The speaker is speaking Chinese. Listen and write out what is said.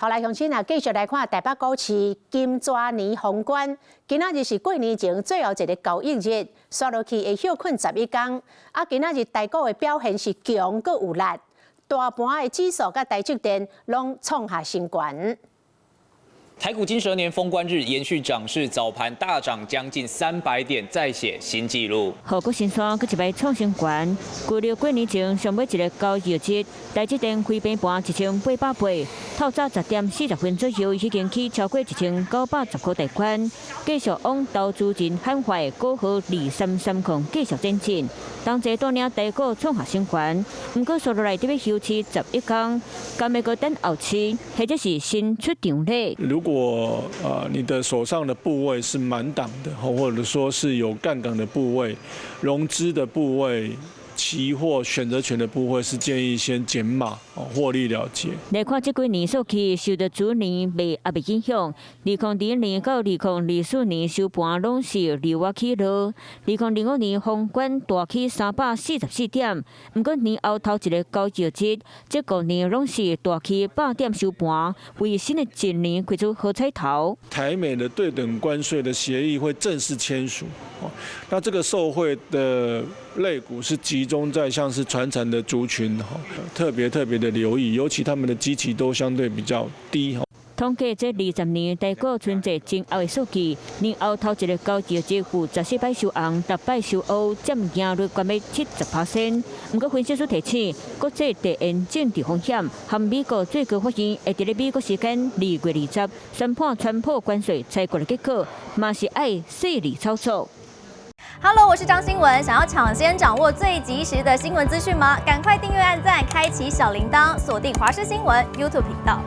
后来乡亲啊，继续来看台北股市金蛇年封关。今仔日是过年前最后一个交易日，刷落去会休困11天。啊，今仔日台股的表现是强，佮有力，大盘的指数佮台积电拢创下新高。台股金蛇年封关日延续涨势，早盘大涨将近300点，再写新纪录。后股新山佮一摆创新高，旧历过年前上尾一个交易日，台积电开平盘1800倍，透早10点40分左右已经起超过1910块大关，继续往投资人喊话股号2330继续前进。当这带领台股创下新高，不过收落来得要休市11天，今日个等后市，或者是新出场咧。如果你的手上的部位是满档的，或者说是有杠杆的部位、融资的部位、期货选择权的部位，是建议先减码，获利了结。来看这几年数据，受到主年未影响，2020年到2024年收盘拢是溜滑起落。2005年封关大起344点，不过年后头一个交易日，这个年拢是大起8点收盘，为新的一年开出好彩头。台美的对等关税的协议会正式签署，那这个受惠的类股是集中在像是传产的族群，特别的留意，尤其他们的基期都相对比较低。统计这20年台股存在前后的数据，年后头一个交易日有14摆收红，10摆收乌，占赢率高达70%。不过分析师提醒，国际地缘政治风险和美国最高法院会在美国时间2月20宣判川普关税采购的结果，嘛是爱细力操作。Hello， 我是张新文。想要抢先掌握最及时的新闻资讯吗？赶快订阅、按赞、开启小铃铛，锁定华视新闻 YouTube 频道。